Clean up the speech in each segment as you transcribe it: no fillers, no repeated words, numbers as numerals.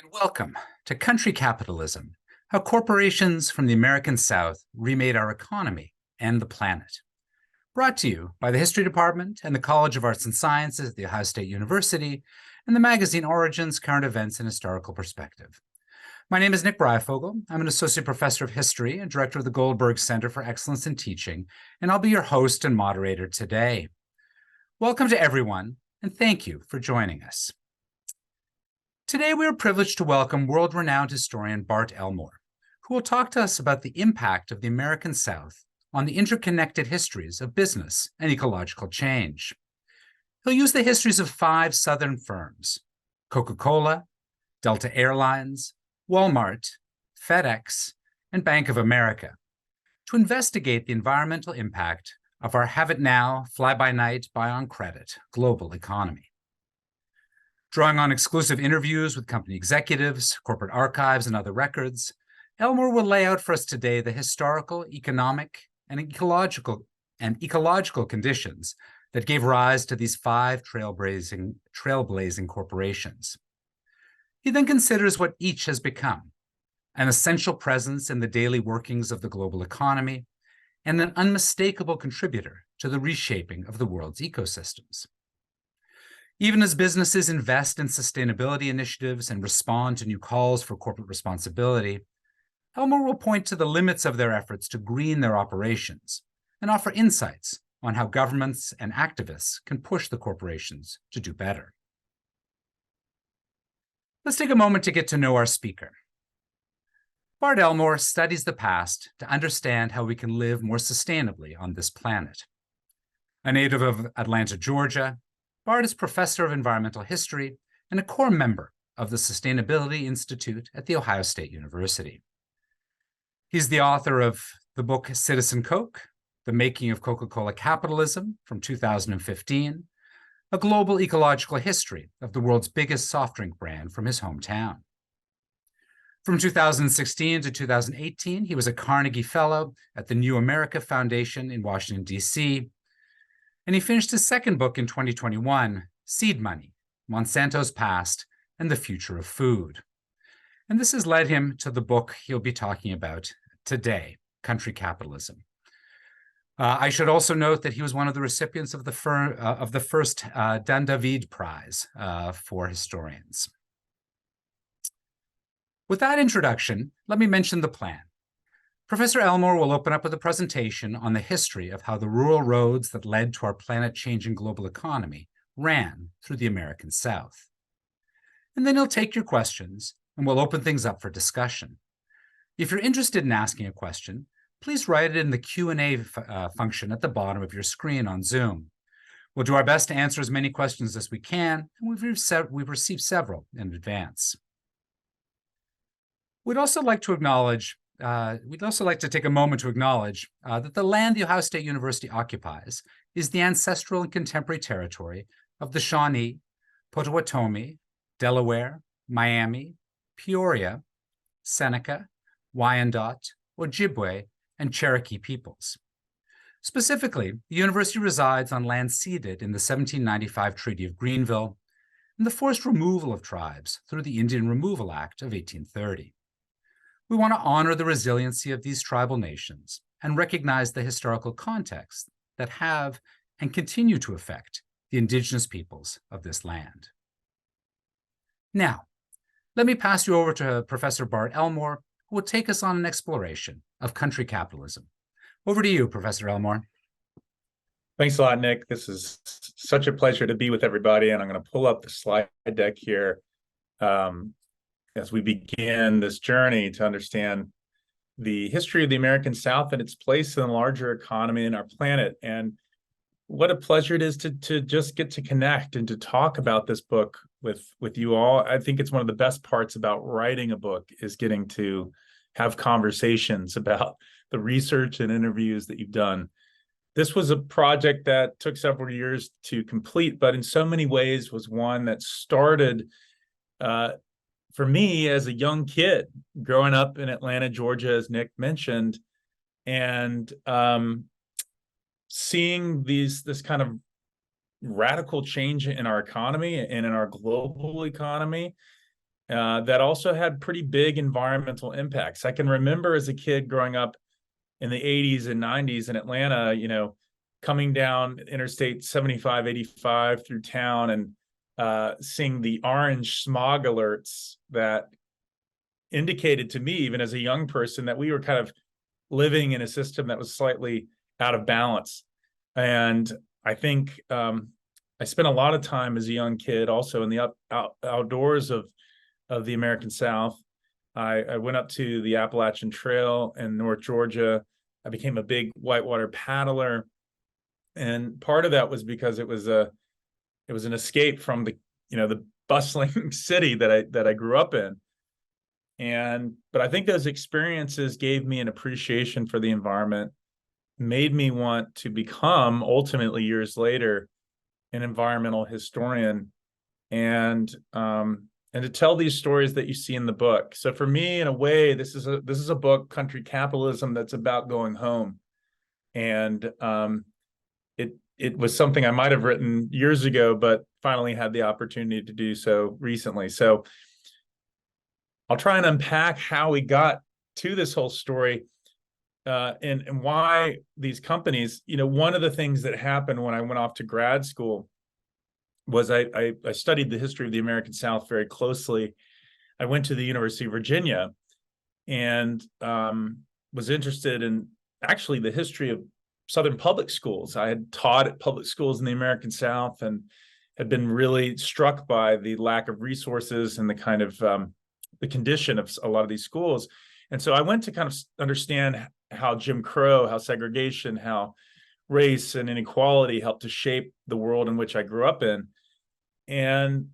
And welcome to Country Capitalism, how corporations from the American South remade our economy and the planet. Brought to you by the History Department and the College of Arts and Sciences at The Ohio State University and the magazine Origins, Current Events and Historical Perspective. My name is Nick Breyfogle. I'm an associate professor of history and director of the Goldberg Center for Excellence in Teaching, and I'll be your host and moderator today. Welcome to everyone, and thank you for joining us. Today, we are privileged to welcome world-renowned historian Bart Elmore, who will talk to us about the impact of the American South on the interconnected histories of business and ecological change. He'll use the histories of 5 Southern firms, Coca-Cola, Delta Airlines, Walmart, FedEx, and Bank of America, to investigate the environmental impact of our have-it-now, fly-by-night, buy-on-credit global economy. Drawing on exclusive interviews with company executives, corporate archives, and other records, Elmore will lay out for us today the historical, economic, and ecological conditions that gave rise to these 5 trailblazing corporations. He then considers what each has become: an essential presence in the daily workings of the global economy, and an unmistakable contributor to the reshaping of the world's ecosystems. Even as businesses invest in sustainability initiatives and respond to new calls for corporate responsibility, Elmore will point to the limits of their efforts to green their operations and offer insights on how governments and activists can push the corporations to do better. Let's take a moment to get to know our speaker. Bart Elmore studies the past to understand how we can live more sustainably on this planet. A native of Atlanta, Georgia, Bart is professor of environmental history and a core member of the Sustainability Institute at The Ohio State University. He's the author of the book Citizen Coke, The Making of Coca-Cola Capitalism from 2015, a global ecological history of the world's biggest soft drink brand from his hometown. From 2016 to 2018, he was a Carnegie Fellow at the New America Foundation in Washington, D.C., and he finished his second book in 2021, Seed Money, Monsanto's Past and the Future of Food. And this has led him to the book he'll be talking about today, Country Capitalism. I should also note that he was one of the recipients of the first Dan David Prize for historians. With that introduction, let me mention the plan. Professor Elmore will open up with a presentation on the history of how the rural roads that led to our planet-changing global economy ran through the American South. And then he'll take your questions, and we'll open things up for discussion. If you're interested in asking a question, please write it in the Q&A function at the bottom of your screen on Zoom. We'll do our best to answer as many questions as we can, and we've received several in advance. We'd also like to take a moment to acknowledge that the land the Ohio State University occupies is the ancestral and contemporary territory of the Shawnee, Potawatomi, Delaware, Miami, Peoria, Seneca, Wyandot, Ojibwe, and Cherokee peoples. Specifically, the university resides on land ceded in the 1795 Treaty of Greenville and the forced removal of tribes through the Indian Removal Act of 1830. We want to honor the resiliency of these tribal nations and recognize the historical contexts that have and continue to affect the indigenous peoples of this land. Now, let me pass you over to Professor Bart Elmore, who will take us on an exploration of country capitalism. Over to you, Professor Elmore. Thanks a lot, Nick. This is such a pleasure to be with everybody, and I'm going to pull up the slide deck here as we begin this journey to understand the history of the American South and its place in the larger economy and our planet. And what a pleasure it is to just get to connect and to talk about this book with you all. I think it's one of the best parts about writing a book is getting to have conversations about the research and interviews that you've done. This was a project that took several years to complete, but in so many ways was one that started for me as a young kid growing up in Atlanta, Georgia, as Nick mentioned, and seeing this kind of radical change in our economy and in our global economy that also had pretty big environmental impacts. I can remember as a kid growing up in the 80s and 90s in Atlanta, coming down Interstate 75, 85 through town and seeing the orange smog alerts that indicated to me, even as a young person, that we were kind of living in a system that was slightly out of balance. And I think I spent a lot of time as a young kid also in the outdoors of the American South. I went up to the Appalachian Trail in North Georgia. I became a big whitewater paddler. And part of that was because it was an escape from the bustling city that I grew up in. But I think those experiences gave me an appreciation for the environment, made me want to become, ultimately years later, an environmental historian, and to tell these stories that you see in the book. So for me, in a way, this is a book, Country Capitalism, that's about going home. And it was something I might have written years ago, but finally had the opportunity to do so recently. So I'll try and unpack how we got to this whole story, and why these companies, one of the things that happened when I went off to grad school was I studied the history of the American South very closely. I went to the University of Virginia and was interested in actually the history of Southern public schools. I had taught at public schools in the American South and had been really struck by the lack of resources and the kind of the condition of a lot of these schools. And so I went to kind of understand how Jim Crow, how segregation, how race and inequality helped to shape the world in which I grew up in. And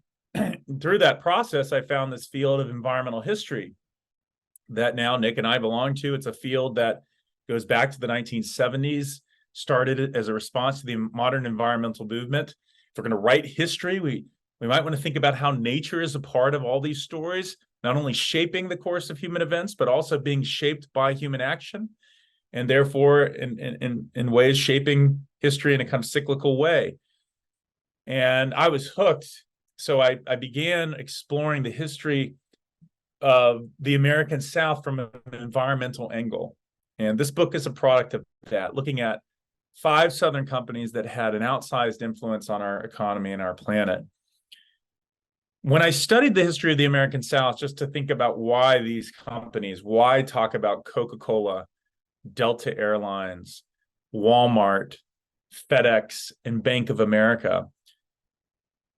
through that process, I found this field of environmental history that now Nick and I belong to. It's a field that goes back to the 1970s, started as a response to the modern environmental movement. If we're going to write history, we might want to think about how nature is a part of all these stories, not only shaping the course of human events, but also being shaped by human action, and therefore in ways shaping history in a kind of cyclical way. And I was hooked. So I began exploring the history of the American South from an environmental angle. And this book is a product of that, looking at 5 Southern companies that had an outsized influence on our economy and our planet. When I studied the history of the American South, just to think about why these companies, why talk about Coca-Cola, Delta Airlines, Walmart, FedEx, and Bank of America,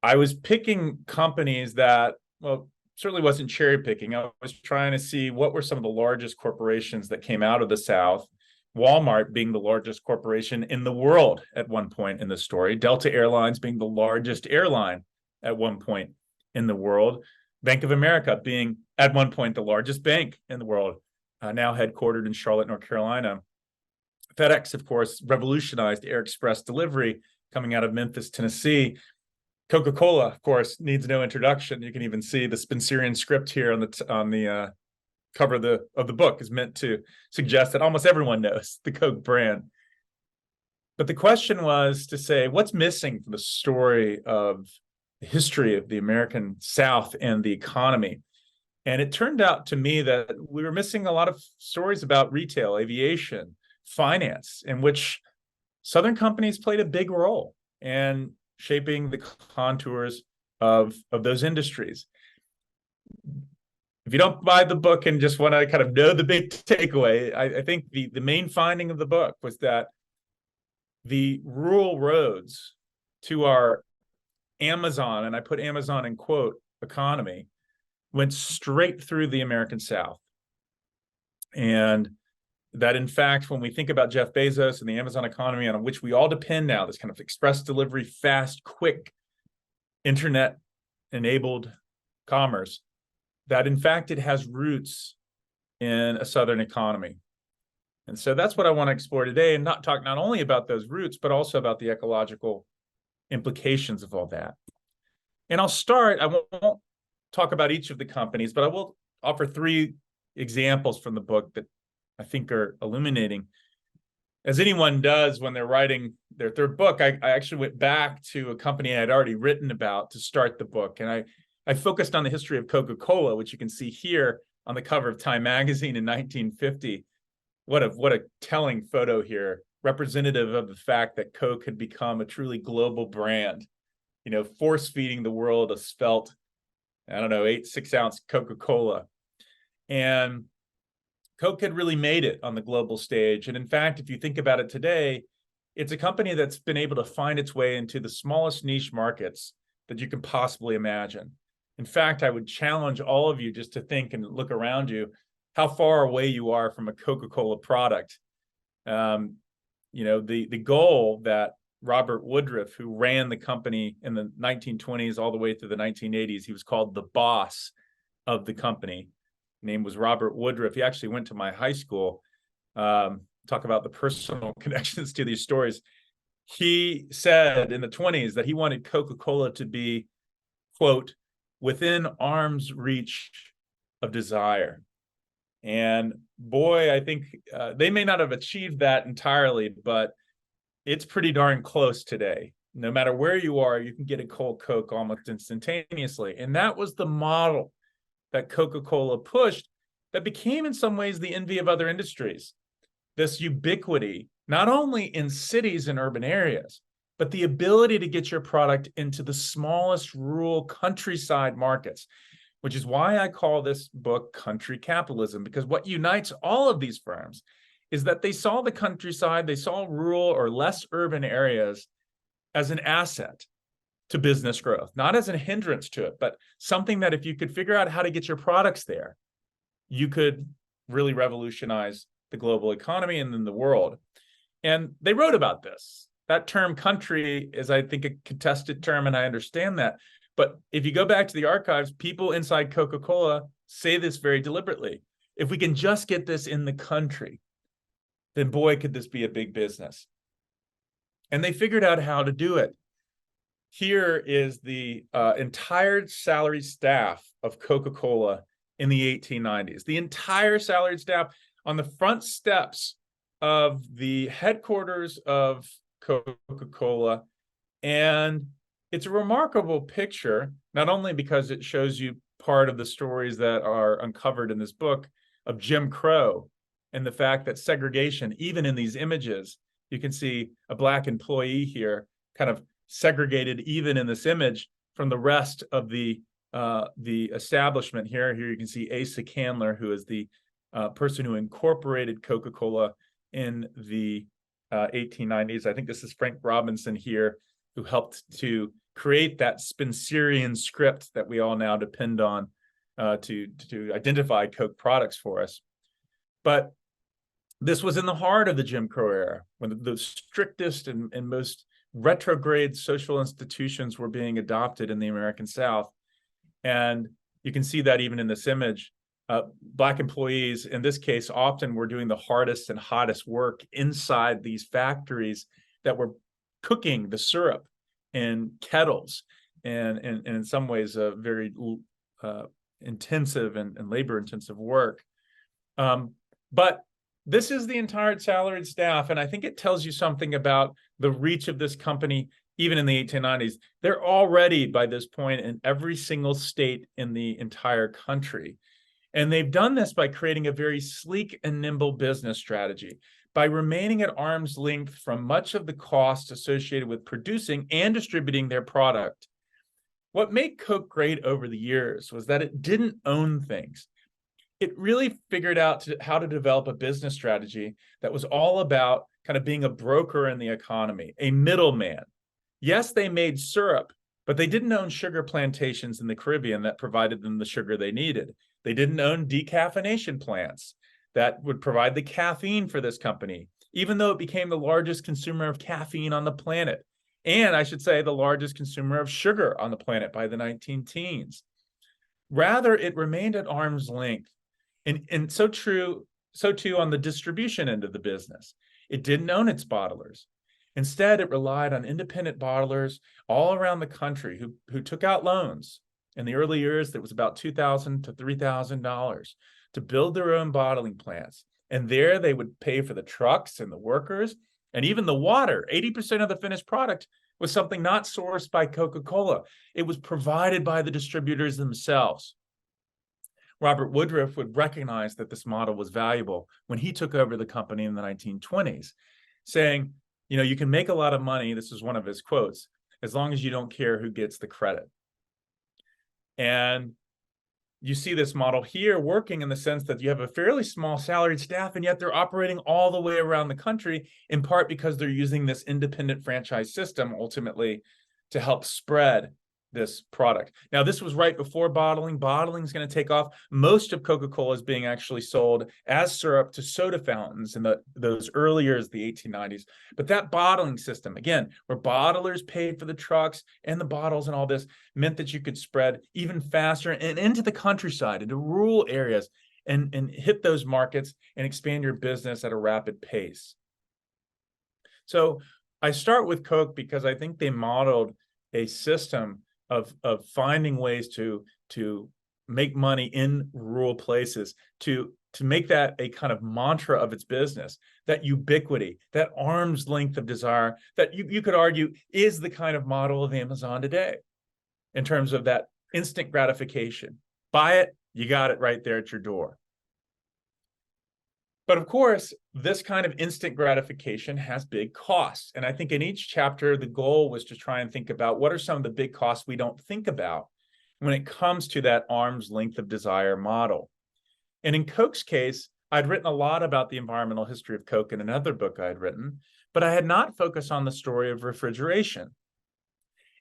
I was picking companies that, well, certainly wasn't cherry picking. I was trying to see what were some of the largest corporations that came out of the South. Walmart being the largest corporation in the world at one point in the story, Delta Airlines being the largest airline at one point in the world, Bank of America being at one point the largest bank in the world, now headquartered in Charlotte, North Carolina. FedEx, of course, revolutionized air express delivery coming out of Memphis, Tennessee. Coca-Cola, of course, needs no introduction. You can even see the Spencerian script here on the cover of the book is meant to suggest that almost everyone knows the Coke brand. But the question was to say, what's missing from the story of the history of the American South and the economy? And it turned out to me that we were missing a lot of stories about retail, aviation, finance, in which Southern companies played a big role in shaping the contours of those industries. If you don't buy the book and just want to kind of know the big takeaway, I think the main finding of the book was that the rural roads to our Amazon, and I put Amazon in quote, economy, went straight through the American South. And that, in fact, when we think about Jeff Bezos and the Amazon economy on which we all depend now, this kind of express delivery, fast, quick, internet-enabled commerce, that, in fact, it has roots in a Southern economy. And so that's what I want to explore today, and talk not only about those roots, but also about the ecological implications of all that. And I'll start, I won't talk about each of the companies, but I will offer 3 examples from the book that I think are illuminating. As anyone does when they're writing their 3rd book, I actually went back to a company I had already written about to start the book. And I focused on the history of Coca-Cola, which you can see here on the cover of Time magazine in 1950. What a telling photo here, representative of the fact that Coke had become a truly global brand, force feeding the world a svelte, 6-ounce Coca-Cola. And Coke had really made it on the global stage. And in fact, if you think about it today, it's a company that's been able to find its way into the smallest niche markets that you can possibly imagine. In fact, I would challenge all of you just to think and look around you how far away you are from a Coca-Cola product. The goal that Robert Woodruff, who ran the company in the 1920s all the way through the 1980s, he was called the boss of the company. His name was Robert Woodruff. He actually went to my high school. Talk about the personal connections to these stories. He said in the 20s that he wanted Coca-Cola to be, quote, within arm's reach of desire. And boy, I think they may not have achieved that entirely, but it's pretty darn close today. No matter where you are, you can get a cold Coke almost instantaneously. And that was the model that Coca-Cola pushed that became in some ways the envy of other industries. This ubiquity, not only in cities and urban areas, but the ability to get your product into the smallest rural countryside markets, which is why I call this book Country Capitalism, because what unites all of these firms is that they saw the countryside, they saw rural or less urban areas as an asset to business growth, not as a hindrance to it, but something that if you could figure out how to get your products there, you could really revolutionize the global economy and then the world. And they wrote about this. That term country is, I think, a contested term, and I understand that. But if you go back to the archives, people inside Coca-Cola say this very deliberately. If we can just get this in the country, then boy, could this be a big business. And they figured out how to do it. Here is the entire salaried staff of Coca-Cola in the 1890s. The entire salaried staff on the front steps of the headquarters of Coca-Cola. And it's a remarkable picture, not only because it shows you part of the stories that are uncovered in this book of Jim Crow and the fact that segregation, even in these images, you can see a Black employee here kind of segregated even in this image from the rest of the establishment here. Here you can see Asa Candler, who is the person who incorporated Coca-Cola in the 1890s. I think this is Frank Robinson here, who helped to create that Spencerian script that we all now depend on to identify Coke products for us. But this was in the heart of the Jim Crow era, when the strictest and most retrograde social institutions were being adopted in the American South. And you can see that even in this image. Black employees, in this case, often were doing the hardest and hottest work inside these factories that were cooking the syrup in kettles, and in some ways a very intensive and labor-intensive work. But this is the entire salaried staff, and I think it tells you something about the reach of this company, even in the 1890s. They're already, by this point, in every single state in the entire country. And they've done this by creating a very sleek and nimble business strategy, by remaining at arm's length from much of the cost associated with producing and distributing their product. What made Coke great over the years was that it didn't own things. It really figured out how to develop a business strategy that was all about kind of being a broker in the economy, a middleman. Yes, they made syrup, but they didn't own sugar plantations in the Caribbean that provided them the sugar they needed. They didn't own decaffeination plants that would provide the caffeine for this company, even though it became the largest consumer of caffeine on the planet. And I should say the largest consumer of sugar on the planet by the 19-teens. Rather, it remained at arm's length. And so too on the distribution end of the business. It didn't own its bottlers. Instead, it relied on independent bottlers all around the country who took out loans. In the early years, that was about $2,000 to $3,000 to build their own bottling plants. And there they would pay for the trucks and the workers and even the water. 80% of the finished product was something not sourced by Coca-Cola. It was provided by the distributors themselves. Robert Woodruff would recognize that this model was valuable when he took over the company in the 1920s, saying, you can make a lot of money, this is one of his quotes, as long as you don't care who gets the credit. And you see this model here working in the sense that you have a fairly small salaried staff, and yet they're operating all the way around the country, in part because they're using this independent franchise system ultimately to help spread this product. Now, this was right before bottling. Bottling is going to take off. Most of Coca-Cola is being actually sold as syrup to soda fountains in those early years, the 1890s. But that bottling system, again, where bottlers paid for the trucks and the bottles and all this, meant that you could spread even faster and into the countryside, into rural areas, and hit those markets and expand your business at a rapid pace. So I start with Coke because I think they modeled a system of finding ways to make money in rural places, to make that a kind of mantra of its business, that ubiquity, that arm's length of desire, that you could argue is the kind of model of Amazon today in terms of that instant gratification. Buy it, you got it right there at your door. But of course, this kind of instant gratification has big costs. And I think in each chapter, the goal was to try and think about what are some of the big costs we don't think about when it comes to that arm's length of desire model. And in Coke's case, I'd written a lot about the environmental history of Coke in another book I'd written, but I had not focused on the story of refrigeration.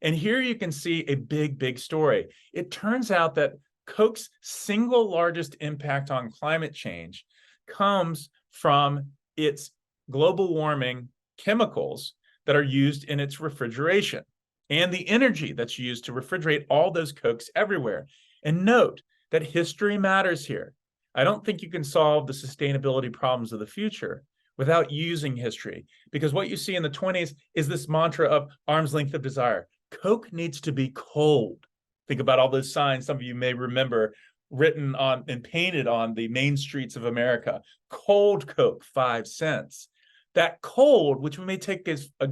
And here you can see a big story. It turns out that Coke's single largest impact on climate change comes from its global warming chemicals that are used in its refrigeration and the energy that's used to refrigerate all those Cokes everywhere. And note that history matters here. I don't think you can solve the sustainability problems of the future without using history, because what you see in the 20s is this mantra of arm's length of desire. Coke needs to be cold. Think about all those signs some of you may remember written on and painted on the main streets of America. Cold Coke, 5 cents. That cold, which we may take as for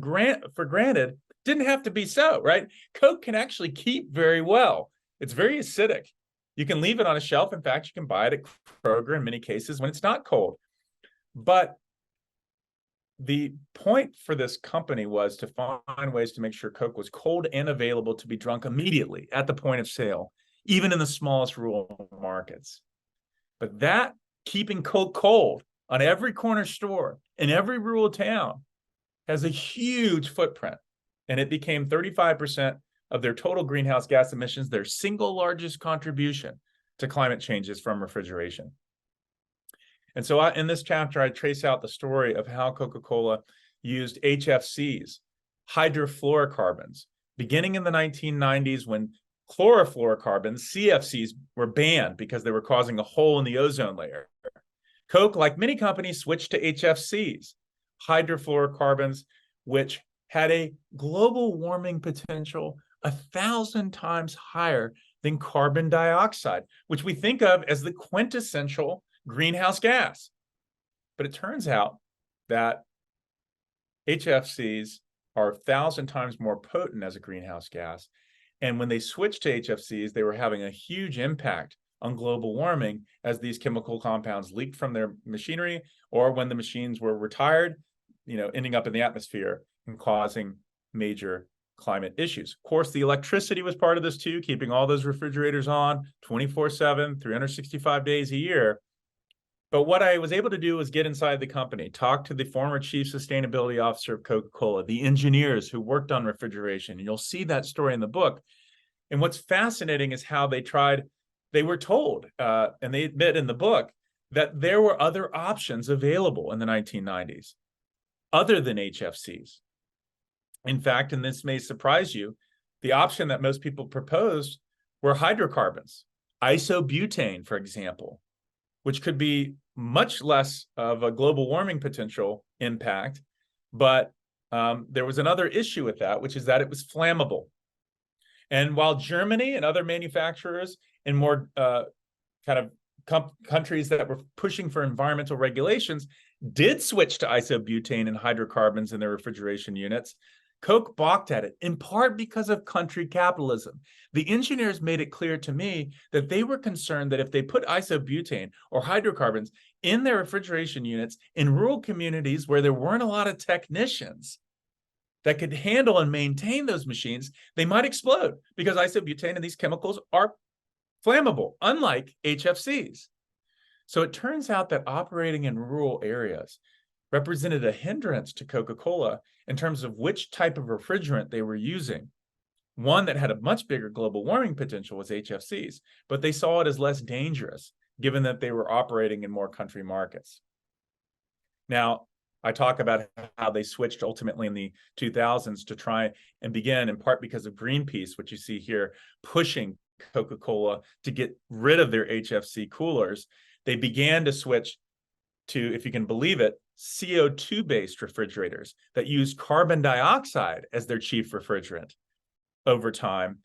granted, didn't have to be so, right? Coke can actually keep very well. It's very acidic. You can leave it on a shelf. In fact, you can buy it at Kroger in many cases when it's not cold. But the point for this company was to find ways to make sure Coke was cold and available to be drunk immediately at the point of sale, even in the smallest rural markets. But that keeping Coke cold on every corner store in every rural town has a huge footprint. And it became 35% of their total greenhouse gas emissions, their single largest contribution to climate changes from refrigeration. And so in this chapter, I trace out the story of how Coca-Cola used HFCs, hydrofluorocarbons, beginning in the 1990s when chlorofluorocarbons, CFCs, were banned because they were causing a hole in the ozone layer. Coke, like many companies, switched to HFCs, hydrofluorocarbons, which had a global warming potential 1,000 times higher than carbon dioxide, which we think of as the quintessential greenhouse gas. But it turns out that HFCs are 1,000 times more potent as a greenhouse gas. And when they switched to HFCs, they were having a huge impact on global warming as these chemical compounds leaked from their machinery, or when the machines were retired, ending up in the atmosphere and causing major climate issues. Of course, the electricity was part of this too, keeping all those refrigerators on 24/7, 365 days a year. But what I was able to do was get inside the company, talk to the former chief sustainability officer of Coca-Cola, the engineers who worked on refrigeration. And you'll see that story in the book. And what's fascinating is how they were told, and they admit in the book, that there were other options available in the 1990s, other than HFCs. In fact, and this may surprise you, the option that most people proposed were hydrocarbons, isobutane, for example, which could be much less of a global warming potential impact. But there was another issue with that, which is that it was flammable. And while Germany and other manufacturers and more countries that were pushing for environmental regulations did switch to isobutane and hydrocarbons in their refrigeration units, Coke balked at it, in part because of country capitalism. The engineers made it clear to me that they were concerned that if they put isobutane or hydrocarbons in their refrigeration units in rural communities where there weren't a lot of technicians that could handle and maintain those machines, they might explode because isobutane and these chemicals are flammable, unlike HFCs. So it turns out that operating in rural areas represented a hindrance to Coca-Cola in terms of which type of refrigerant they were using. One that had a much bigger global warming potential was HFCs, but they saw it as less dangerous given that they were operating in more country markets. Now, I talk about how they switched ultimately in the 2000s to try and begin, in part because of Greenpeace, which you see here, pushing Coca-Cola to get rid of their HFC coolers. They began to switch to, if you can believe it, CO2-based refrigerators that use carbon dioxide as their chief refrigerant over time,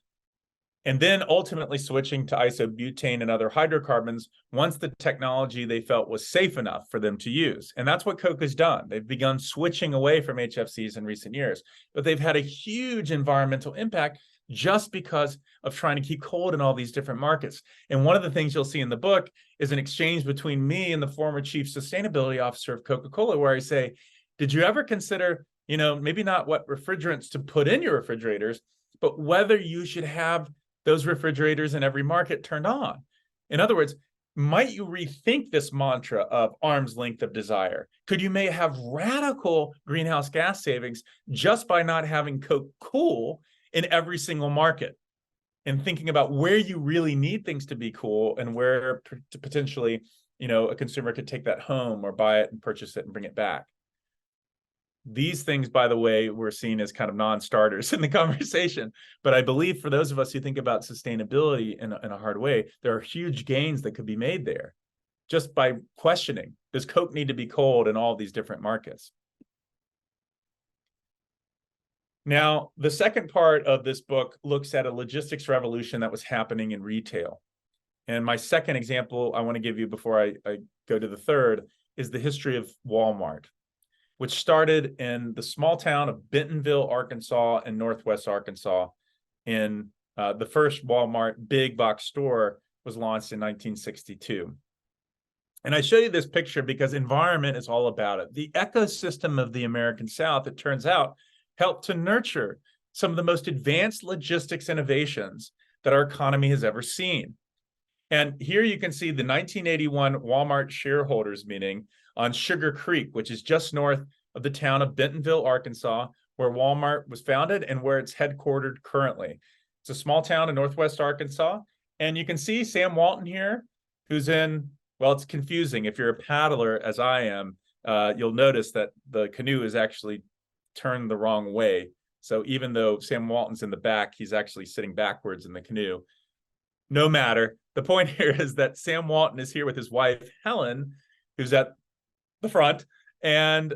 and then ultimately switching to isobutane and other hydrocarbons once the technology they felt was safe enough for them to use. And that's what Coke has done. They've begun switching away from HFCs in recent years, but they've had a huge environmental impact just because of trying to keep cold in all these different markets. And one of the things you'll see in the book is an exchange between me and the former chief sustainability officer of Coca-Cola, where I say, did you ever consider, maybe not what refrigerants to put in your refrigerators, but whether you should have those refrigerators in every market turned on? In other words, might you rethink this mantra of arm's length of desire? Could you may have radical greenhouse gas savings just by not having Coke cool in every single market, and thinking about where you really need things to be cool and where potentially, a consumer could take that home or buy it and purchase it and bring it back. These things, by the way, were seen as kind of non-starters in the conversation. But I believe for those of us who think about sustainability in a hard way, there are huge gains that could be made there just by questioning, does Coke need to be cold in all these different markets? Now, the second part of this book looks at a logistics revolution that was happening in retail. And my second example I want to give you before I go to the third is the history of Walmart, which started in the small town of Bentonville, Arkansas, in Northwest Arkansas. The first Walmart big box store was launched in 1962. And I show you this picture because environment is all about it. The ecosystem of the American South, it turns out, helped to nurture some of the most advanced logistics innovations that our economy has ever seen. And here you can see the 1981 Walmart shareholders meeting on Sugar Creek, which is just north of the town of Bentonville, Arkansas, where Walmart was founded and where it's headquartered currently. It's a small town in Northwest Arkansas. And you can see Sam Walton here, who's in, well, it's confusing. If you're a paddler, as I am, you'll notice that the canoe is actually turned the wrong way. So even though Sam Walton's in the back, he's actually sitting backwards in the canoe. No matter. The point here is that Sam Walton is here with his wife, Helen, who's at the front. And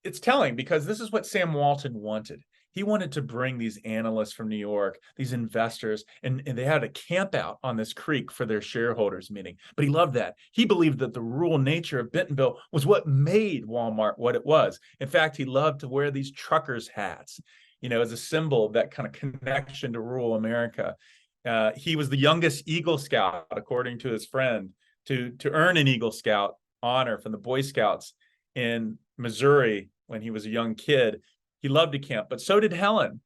it's telling because this is what Sam Walton wanted. He wanted to bring these analysts from New York, these investors, and they had a camp out on this creek for their shareholders meeting. But he loved that. He believed that the rural nature of Bentonville was what made Walmart what it was. In fact, he loved to wear these truckers' hats, as a symbol of that kind of connection to rural America. He was the youngest Eagle Scout, according to his friend, to earn an Eagle Scout honor from the Boy Scouts in Missouri when he was a young kid. He loved to camp, but so did Helen.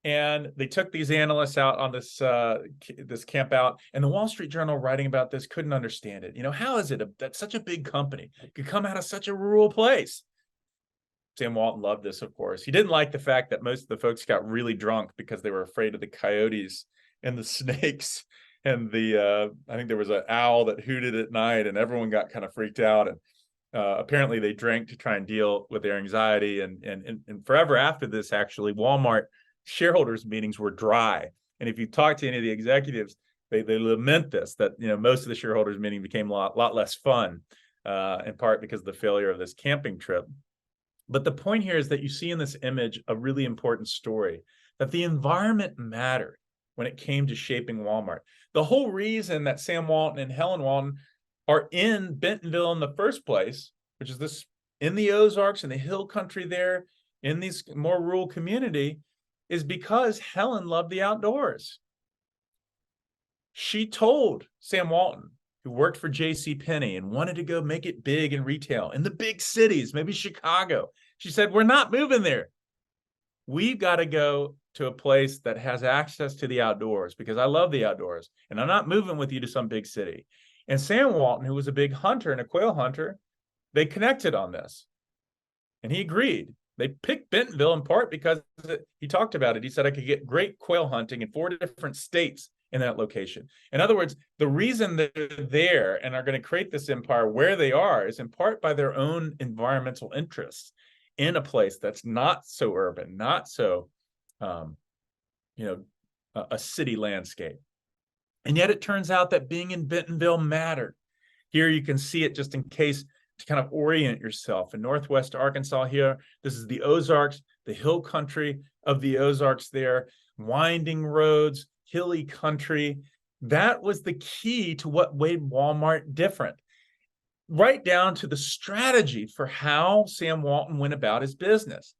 And they took these analysts out on this camp out, and the Wall Street Journal writing about this couldn't understand it. How is it that such a big company could come out of such a rural place? Sam Walton loved this, of course. He didn't like the fact that most of the folks got really drunk because they were afraid of the coyotes and the snakes and I think there was an owl that hooted at night, and everyone got kind of freaked out. And apparently they drank to try and deal with their anxiety. And forever after this, actually, Walmart shareholders meetings were dry. And if you talk to any of the executives, they lament this, that most of the shareholders meeting became a lot less fun, in part because of the failure of this camping trip. But the point here is that you see in this image a really important story, that the environment mattered when it came to shaping Walmart. The whole reason that Sam Walton and Helen Walton are in Bentonville in the first place, which is this in the Ozarks, in the hill country there, in these more rural community is because Helen loved the outdoors. She told Sam Walton, who worked for J.C. Penney and wanted to go make it big in retail in the big cities, maybe Chicago. She said, we're not moving there. We've got to go to a place that has access to the outdoors because I love the outdoors and I'm not moving with you to some big city. And Sam Walton, who was a big hunter and a quail hunter, they connected on this and he agreed. They picked Bentonville in part because he talked about it. He said, I could get great quail hunting in 4 different states in that location. In other words, the reason they're there and are going to create this empire where they are is in part by their own environmental interests in a place that's not so urban, not so, a city landscape. And yet it turns out that being in Bentonville mattered. Here you can see it just in case to kind of orient yourself. In Northwest Arkansas here, this is the Ozarks, the hill country of the Ozarks there, winding roads, hilly country. That was the key to what made Walmart different, right down to the strategy for how Sam Walton went about his business.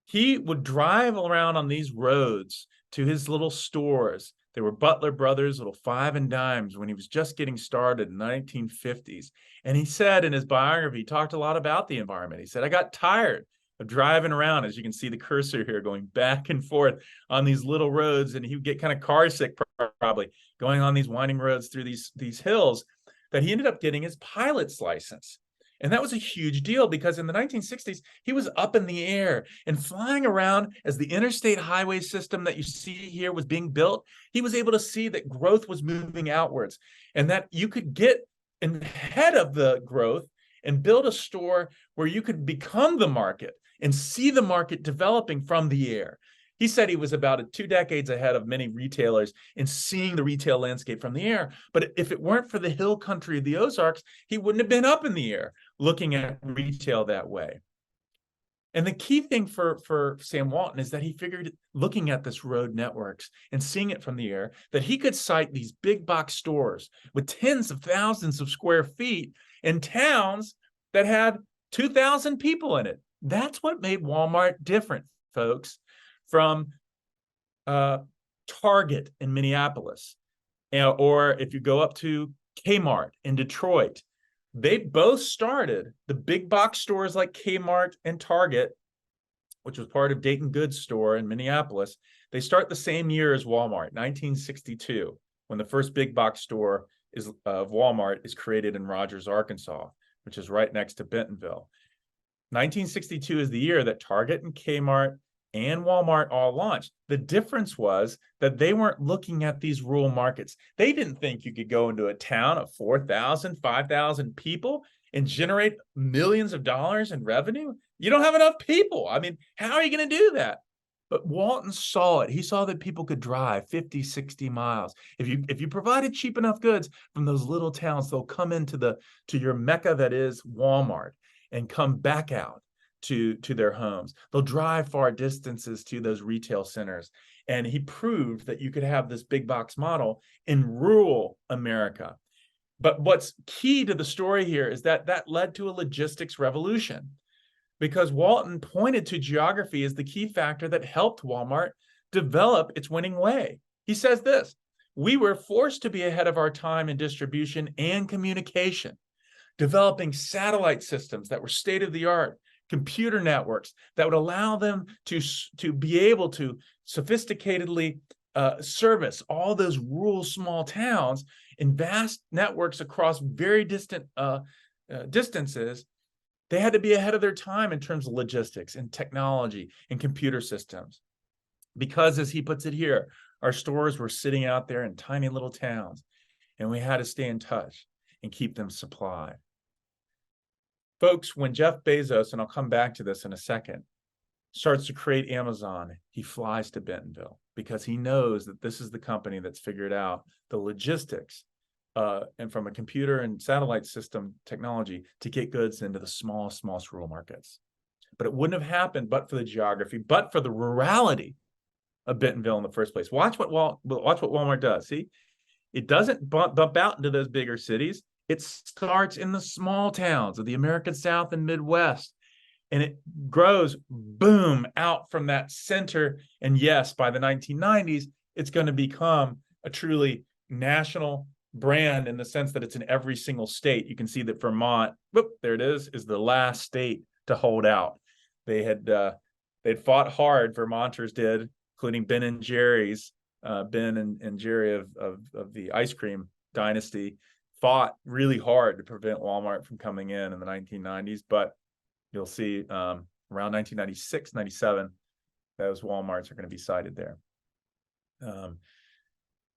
He would drive around on these roads to his little stores. They were Butler Brothers, little 5 and dimes when he was just getting started in the 1950s. And he said in his biography, he talked a lot about the environment. He said, I got tired of driving around, as you can see the cursor here, going back and forth on these little roads. And he would get kind of car sick probably going on these winding roads through these hills, that he ended up getting his pilot's license. And that was a huge deal because in the 1960s, he was up in the air and flying around as the interstate highway system that you see here was being built. He was able to see that growth was moving outwards and that you could get ahead of the growth and build a store where you could become the market and see the market developing from the air. He said he was about 2 decades ahead of many retailers in seeing the retail landscape from the air. But if it weren't for the hill country of the Ozarks, he wouldn't have been up in the air looking at retail that way. And the key thing for Sam Walton is that he figured, looking at this road networks and seeing it from the air, that he could site these big box stores with tens of thousands of square feet in towns that had 2,000 people in it. That's what made Walmart different, folks, from Target in Minneapolis, or if you go up to Kmart in Detroit. They both started the big box stores like Kmart and Target, which was part of Dayton Goods store in Minneapolis. They start the same year as Walmart, 1962, when the first big box store of Walmart is created in Rogers, Arkansas, which is right next to Bentonville. 1962 is the year that Target and Kmart and Walmart all launched. The difference was that they weren't looking at these rural markets. They didn't think you could go into a town of 4,000, 5,000 people and generate millions of dollars in revenue. You don't have enough people. I mean, how are you going to do that? But Walton saw it. He saw that people could drive 50, 60 miles. If you provided cheap enough goods from those little towns, they'll come into your Mecca that is Walmart and come back out to their homes. They'll drive far distances to those retail centers. And he proved that you could have this big box model in rural America. But what's key to the story here is that led to a logistics revolution, because Walton pointed to geography as the key factor that helped Walmart develop its winning way. He says this: we were forced to be ahead of our time in distribution and communication, developing satellite systems that were state-of-the-art, computer networks that would allow them to be able to sophisticatedly service all those rural small towns in vast networks across very distant distances. They had to be ahead of their time in terms of logistics and technology and computer systems. Because, as he puts it here, our stores were sitting out there in tiny little towns, and we had to stay in touch and keep them supplied. Folks, when Jeff Bezos, and I'll come back to this in a second, starts to create Amazon, he flies to Bentonville because he knows that this is the company that's figured out the logistics and from a computer and satellite system technology to get goods into the smallest rural markets. But it wouldn't have happened but for the geography, but for the rurality of Bentonville in the first place. Watch what Walmart does. See, it doesn't bump out into those bigger cities. It starts in the small towns of the American South and Midwest. and it grows, boom, out from that center. And yes, by the 1990s, it's going to become a truly national brand in the sense that it's in every single state. You can see that Vermont, whoop, there it is the last state to hold out. They'd fought hard, Vermonters did, including Ben and Jerry's, Ben and Jerry of the ice cream dynasty, fought really hard to prevent Walmart from coming in the 1990s. But you'll see around 1996, 97, those Walmarts are going to be sited there.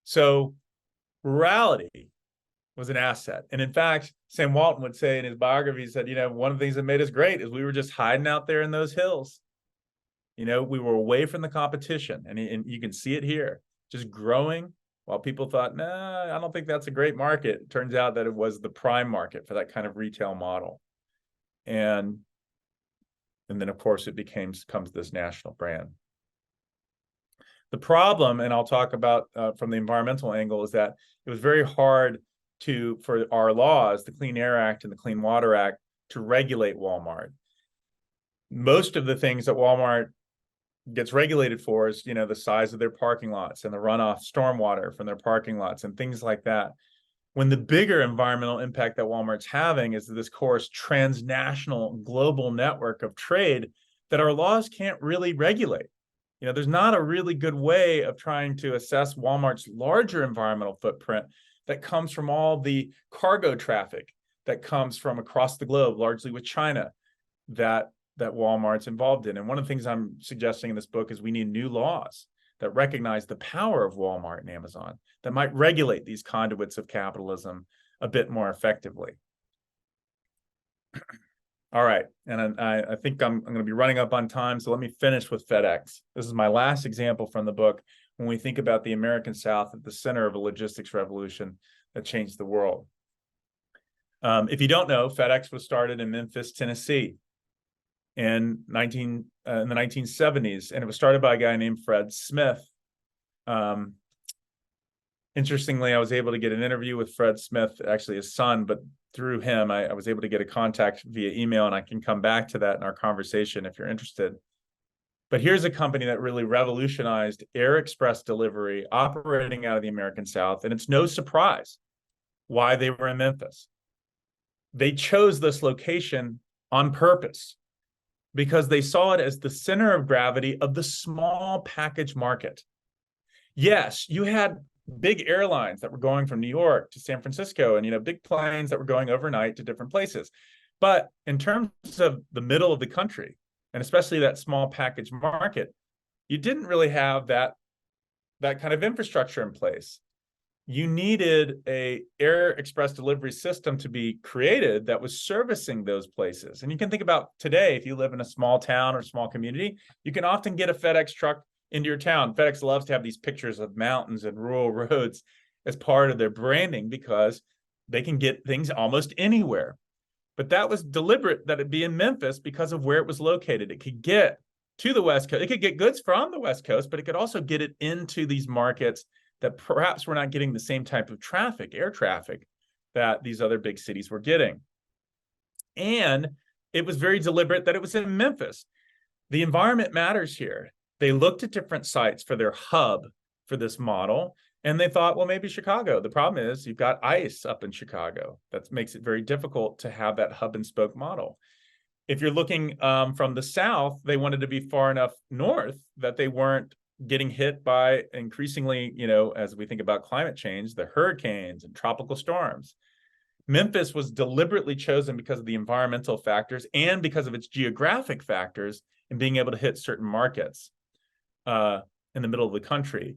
So rurality was an asset. And in fact, Sam Walton would say in his biography, he said, one of the things that made us great is we were just hiding out there in those hills. We were away from the competition. And you can see it here, just growing while people thought, nah, I don't think that's a great market. It turns out that it was the prime market for that kind of retail model. And then, of course, it becomes this national brand. The problem, and I'll talk about from the environmental angle, is that it was very hard for our laws, the Clean Air Act and the Clean Water Act, to regulate Walmart. Most of the things that Walmart gets regulated for is, the size of their parking lots and the runoff stormwater from their parking lots and things like that. When the bigger environmental impact that Walmart's having is this course transnational global network of trade that our laws can't really regulate. There's not a really good way of trying to assess Walmart's larger environmental footprint that comes from all the cargo traffic that comes from across the globe, largely with China, that Walmart's involved in. And one of the things I'm suggesting in this book is we need new laws that recognize the power of Walmart and Amazon that might regulate these conduits of capitalism a bit more effectively. All right, and I think I'm going to be running up on time, so let me finish with FedEx. This is my last example from the book when we think about the American South at the center of a logistics revolution that changed the world. If you don't know, FedEx was started in Memphis, Tennessee in the 1970s, and it was started by a guy named Fred Smith. Interestingly, I was able to get an interview with Fred Smith, actually his son, but through him, I was able to get a contact via email, and I can come back to that in our conversation if you're interested. But here's a company that really revolutionized air express delivery operating out of the American South, and it's no surprise why they were in Memphis. They chose this location on purpose because they saw it as the center of gravity of the small package market. Yes, you had big airlines that were going from New York to San Francisco and, big planes that were going overnight to different places. But in terms of the middle of the country, and especially that small package market, you didn't really have that kind of infrastructure in place. You needed a air express delivery system to be created that was servicing those places. And you can think about today, if you live in a small town or small community, you can often get a FedEx truck into your town. FedEx loves to have these pictures of mountains and rural roads as part of their branding because they can get things almost anywhere. But that was deliberate that it be in Memphis because of where it was located. It could get to the West Coast. It could get goods from the West Coast, but it could also get it into these markets that perhaps we're not getting the same type of traffic, air traffic, that these other big cities were getting. And it was very deliberate that it was in Memphis. The environment matters here. They looked at different sites for their hub for this model, and they thought, well, maybe Chicago. The problem is you've got ice up in Chicago. That makes it very difficult to have that hub and spoke model. If you're looking from the south, they wanted to be far enough north that they weren't getting hit by increasingly, as we think about climate change, the hurricanes and tropical storms. Memphis was deliberately chosen because of the environmental factors and because of its geographic factors in being able to hit certain markets in the middle of the country.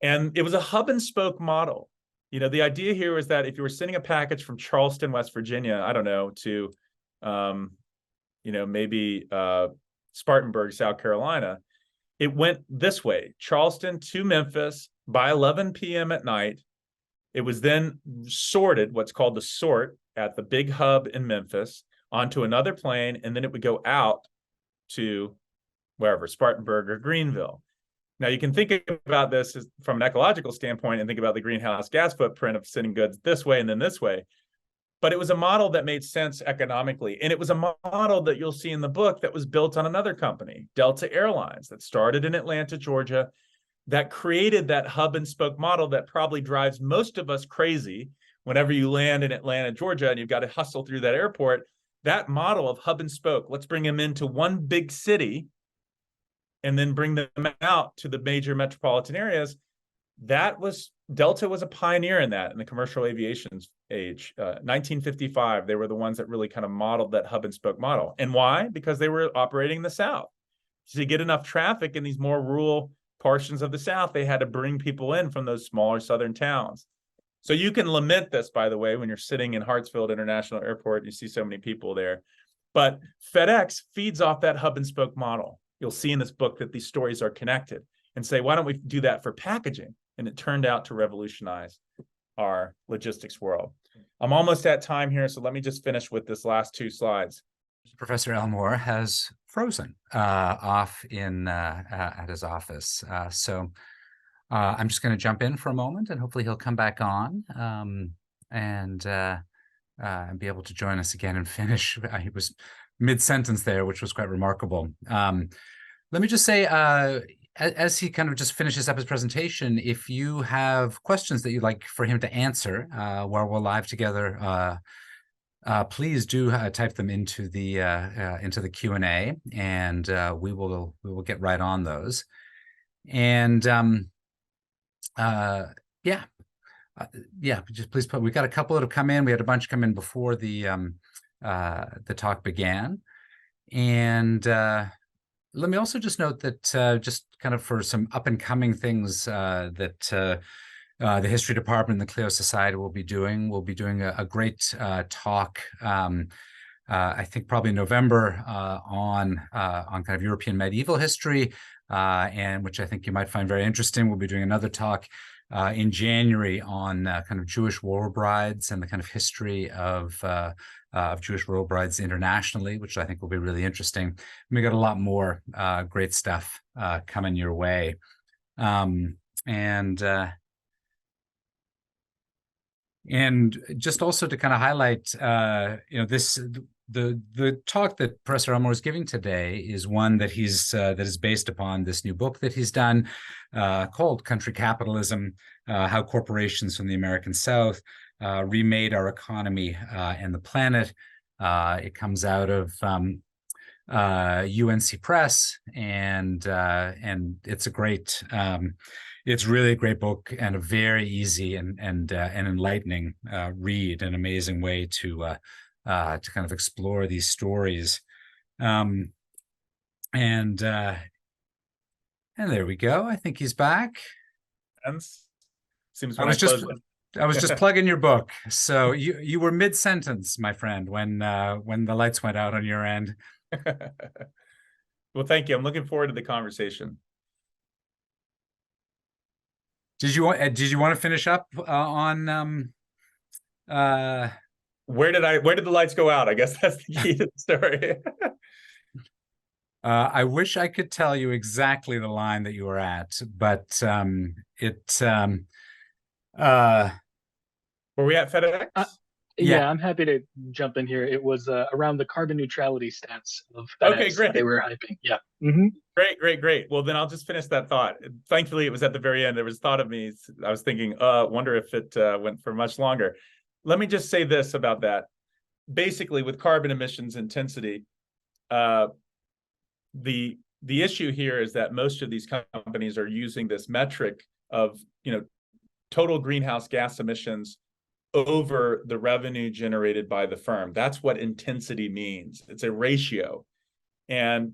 And it was a hub and spoke model. The idea here was that if you were sending a package from Charleston, West Virginia, I don't know, to, maybe Spartanburg, South Carolina, it went this way, Charleston to Memphis by 11 p.m. at night. It was then sorted, what's called the sort, at the big hub in Memphis onto another plane, and then it would go out to wherever, Spartanburg or Greenville. Now, you can think about this from an ecological standpoint and think about the greenhouse gas footprint of sending goods this way and then this way. But it was a model that made sense economically. And it was a model that you'll see in the book that was built on another company, Delta Airlines, that started in Atlanta, Georgia, that created that hub and spoke model that probably drives most of us crazy whenever you land in Atlanta, Georgia, and you've got to hustle through that airport. That model of hub and spoke, let's bring them into one big city and then bring them out to the major metropolitan areas. Delta was a pioneer in that in the commercial aviation age. 1955, they were the ones that really kind of modeled that hub and spoke model. And why? Because they were operating in the South. So to get enough traffic in these more rural portions of the South, they had to bring people in from those smaller southern towns. So you can lament this, by the way, when you're sitting in Hartsfield International Airport, you see so many people there. But FedEx feeds off that hub and spoke model. You'll see in this book that these stories are connected, and say, why don't we do that for packaging? And it turned out to revolutionize our logistics world. I'm almost at time here, so let me just finish with this last 2 slides. Professor Elmore has frozen off in at his office. So I'm just going to jump in for a moment, and hopefully he'll come back on and be able to join us again and finish. He was mid-sentence there, which was quite remarkable. Let me just say, as he kind of just finishes up his presentation, if you have questions that you'd like for him to answer while we're live together, please do type them into the Q&A, and we will get right on those. And just please put. We got a couple that have come in. We had a bunch come in before the talk began, and let me also just note that just kind of for some up and coming things that the History Department and the Clio Society will be doing. We'll be doing a great talk, I think probably in November, on kind of European medieval history, and which I think you might find very interesting. We'll be doing another talk in January on kind of Jewish war brides and the kind of history of Jewish war brides internationally, which I think will be really interesting. And we got a lot more great stuff coming your way. And just also to kind of highlight, the talk that Professor Elmore is giving today is one that that is based upon this new book that he's done called Country Capitalism: How Corporations from the American South Remade Our Economy and the Planet. It comes out of UNC Press, and it's a great. It's really a great book and a very easy and enlightening read, an amazing way to kind of explore these stories. And there we go. I think he's back. Seems I was just plugging your book. So you were mid-sentence, my friend, when the lights went out on your end. Well, thank you. I'm looking forward to the conversation. Did you want to finish up on where did the lights go out? I guess that's the key to the story. I wish I could tell you exactly the line that you were at, but were we at FedEx? Yeah, I'm happy to jump in here. It was around the carbon neutrality stats of FedEx. Okay, great. They were hyping. Yeah. Great. Well, then I'll just finish that thought. Thankfully, it was at the very end. There was thought of me. I was thinking, wonder if it went for much longer. Let me just say this about that. Basically, with carbon emissions intensity, the issue here is that most of these companies are using this metric of total greenhouse gas emissions over the revenue generated by the firm. That's what intensity means. It's a ratio. And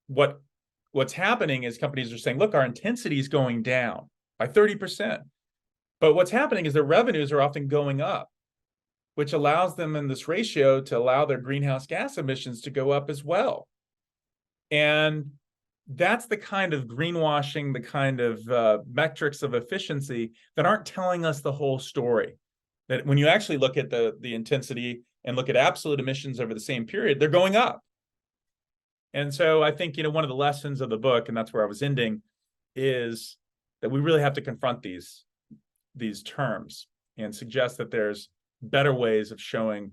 what's happening is companies are saying, look, our intensity is going down by 30%. But what's happening is their revenues are often going up, which allows them in this ratio to allow their greenhouse gas emissions to go up as well. And that's the kind of greenwashing, the kind of metrics of efficiency that aren't telling us the whole story. That when you actually look at the intensity and look at absolute emissions over the same period, they're going up. And so I think, one of the lessons of the book, and that's where I was ending, is that we really have to confront these terms and suggest that there's better ways of showing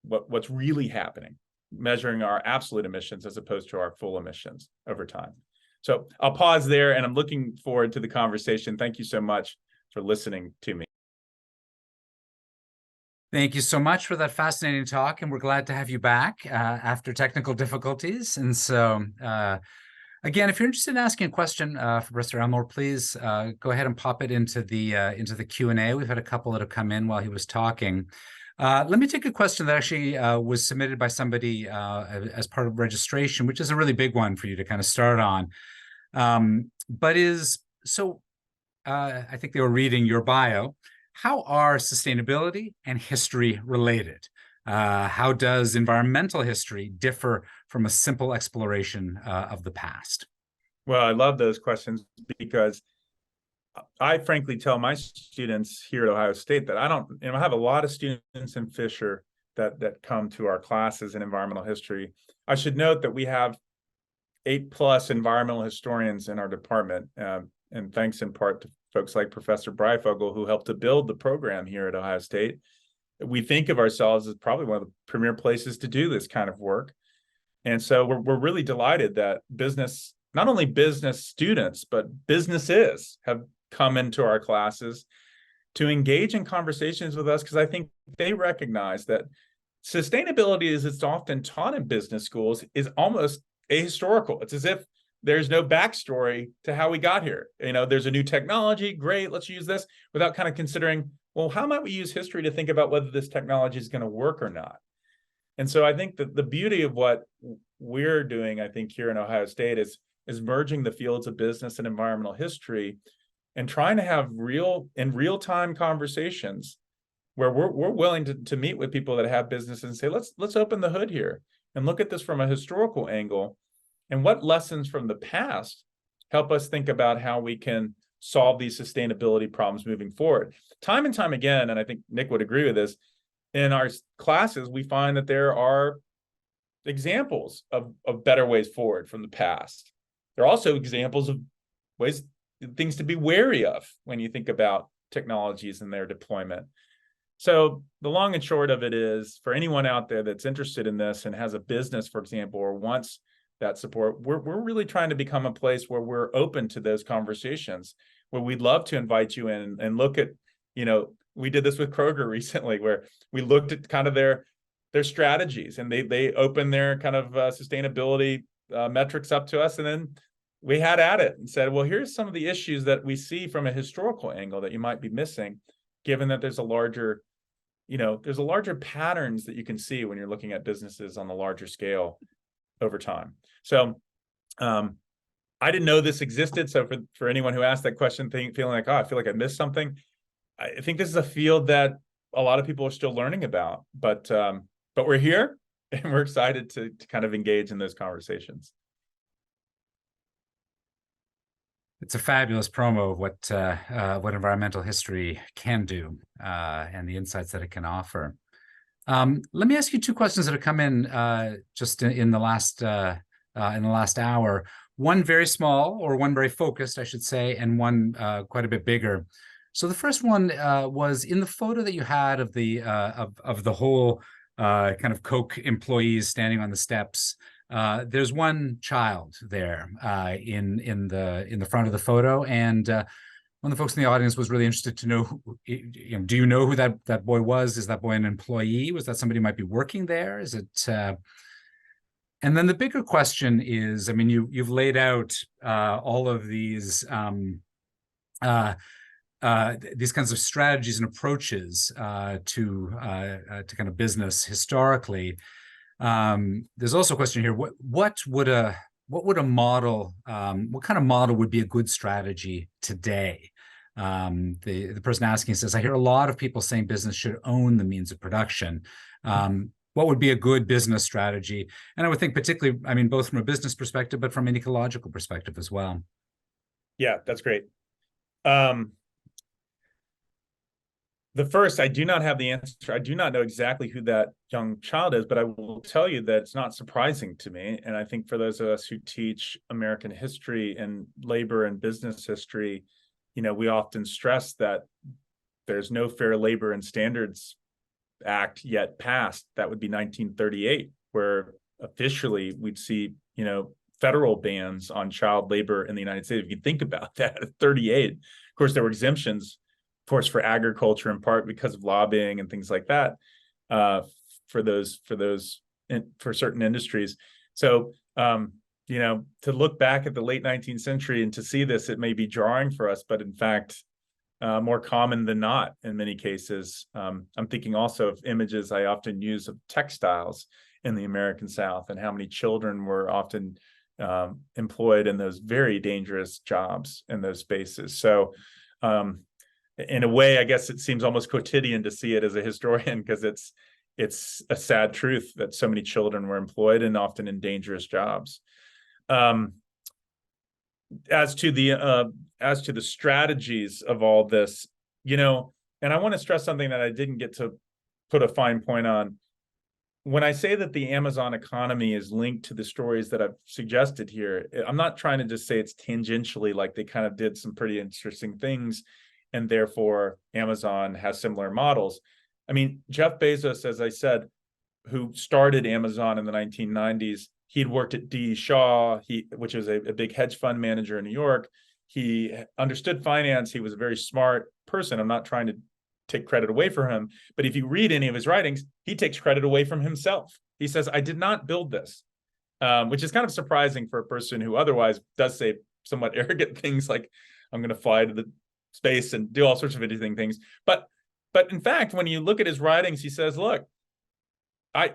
what's really happening, measuring our absolute emissions as opposed to our full emissions over time. So I'll pause there, and I'm looking forward to the conversation. Thank you so much for listening to me. Thank you so much for that fascinating talk, and we're glad to have you back after technical difficulties. And so, again, if you're interested in asking a question for Professor Elmore, please go ahead and pop it into the Q&A. We've had a couple that have come in while he was talking. Let me take a question that actually was submitted by somebody as part of registration, which is a really big one for you to kind of start on. But I think they were reading your bio. How are sustainability and history related? How does environmental history differ from a simple exploration of the past? Well, I love those questions because I frankly tell my students here at Ohio State that I have a lot of students in Fisher that come to our classes in environmental history. I should note that we have 8+ environmental historians in our department, and thanks in part to folks like Professor Breifogel, who helped to build the program here at Ohio State. We think of ourselves as probably one of the premier places to do this kind of work. And so we're really delighted that not only business students, but businesses have come into our classes to engage in conversations with us, because I think they recognize that sustainability, as it's often taught in business schools, is almost ahistorical. It's as if there's no backstory to how we got here. There's a new technology, great, let's use this, without kind of considering, well, how might we use history to think about whether this technology is going to work or not? And so I think that the beauty of what we're doing, I think, here in Ohio State is merging the fields of business and environmental history and trying to have real-time conversations where we're willing to meet with people that have businesses and say, let's open the hood here and look at this from a historical angle. And what lessons from the past help us think about how we can solve these sustainability problems moving forward? Time and time again, and I think Nick would agree with this, in our classes, we find that there are examples of better ways forward from the past. There are also examples of things to be wary of when you think about technologies and their deployment. So the long and short of it is, for anyone out there that's interested in this and has a business, for example, or wants that support, we're really trying to become a place where we're open to those conversations, where we'd love to invite you in and look at, we did this with Kroger recently, where we looked at kind of their strategies, and they opened their kind of sustainability metrics up to us, and then we had at it and said, well, here's some of the issues that we see from a historical angle that you might be missing, given that there's a larger patterns that you can see when you're looking at businesses on the larger scale over time. So I didn't know this existed. So for anyone who asked that question, feeling like, I feel like I missed something, I think this is a field that a lot of people are still learning about, but we're here and we're excited to kind of engage in those conversations. It's a fabulous promo of what environmental history can do and the insights that it can offer. Let me ask you two questions that have come in just in the last hour. One very small, or one very focused, I should say, and one quite a bit bigger. So the first one was in the photo that you had of the whole kind of Coke employees standing on the steps. There's one child there in the front of the photo, and one of the folks in the audience was really interested to know, do you know who that boy was? Is that boy an employee? Was that somebody who might be working there? Is it? And then the bigger question is, I mean, you've laid out all of these kinds of strategies and approaches to kind of business historically. There's also a question here: what would a model? What kind of model would be a good strategy today? The person asking says, I hear a lot of people saying business should own the means of production. What would be a good business strategy? And I would think particularly, I mean, both from a business perspective, but from an ecological perspective as well. Yeah, that's great. The first, I do not have the answer. I do not know exactly who that young child is, but I will tell you that it's not surprising to me. And I think for those of us who teach American history and labor and business history, we often stress that there's no fair labor and standards act yet passed. That would be 1938, where officially we'd see, federal bans on child labor in the United States. If you think about that, at 38, of course, there were exemptions, of course, for agriculture, in part because of lobbying and things like that, for certain industries. So, to look back at the late 19th century and to see this, it may be jarring for us, but in fact, more common than not in many cases. I'm thinking also of images I often use of textiles in the American South and how many children were often employed in those very dangerous jobs in those spaces. So in a way, I guess it seems almost quotidian to see it as a historian, because it's a sad truth that so many children were employed and often in dangerous jobs. As to the strategies of all this, and I want to stress something that I didn't get to put a fine point on. When I say that the Amazon economy is linked to the stories that I've suggested here, I'm not trying to just say it's tangentially, like they kind of did some pretty interesting things, and therefore Amazon has similar models. I mean, Jeff Bezos, as I said, who started Amazon in the 1990s, he'd worked at D. Shaw, which is a big hedge fund manager in New York. He understood finance. He was a very smart person. I'm not trying to take credit away from him, but if you read any of his writings, he takes credit away from himself. He says, I did not build this, which is kind of surprising for a person who otherwise does say somewhat arrogant things like, I'm going to fly to the space and do all sorts of interesting things. But in fact, when you look at his writings, he says, look, I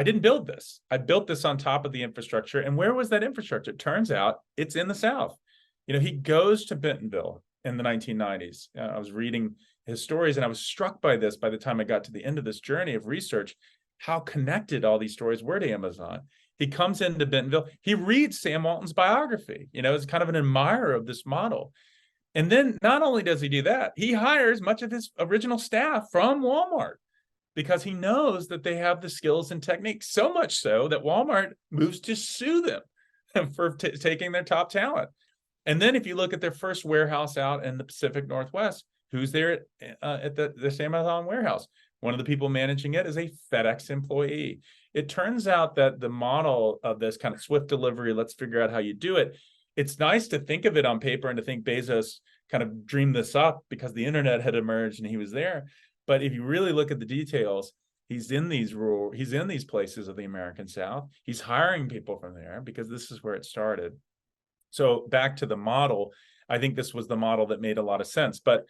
didn't build this. I built this on top of the infrastructure. And where was that infrastructure? It turns out it's in the South. He goes to Bentonville in the 1990s. I was reading his stories, and I was struck by this by the time I got to the end of this journey of research, how connected all these stories were to Amazon. He comes into Bentonville. He reads Sam Walton's biography, as kind of an admirer of this model. And then not only does he do that, he hires much of his original staff from Walmart, because he knows that they have the skills and techniques, so much so that Walmart moves to sue them for taking their top talent. And then if you look at their first warehouse out in the Pacific Northwest, who's there at this Amazon warehouse? One of the people managing it is a FedEx employee. It turns out that the model of this kind of swift delivery, let's figure out how you do it. It's nice to think of it on paper and to think Bezos kind of dreamed this up because the internet had emerged and he was there. But if you really look at the details, he's in these places of the American South. He's hiring people from there because this is where it started. So back to the model, I think this was the model that made a lot of sense. But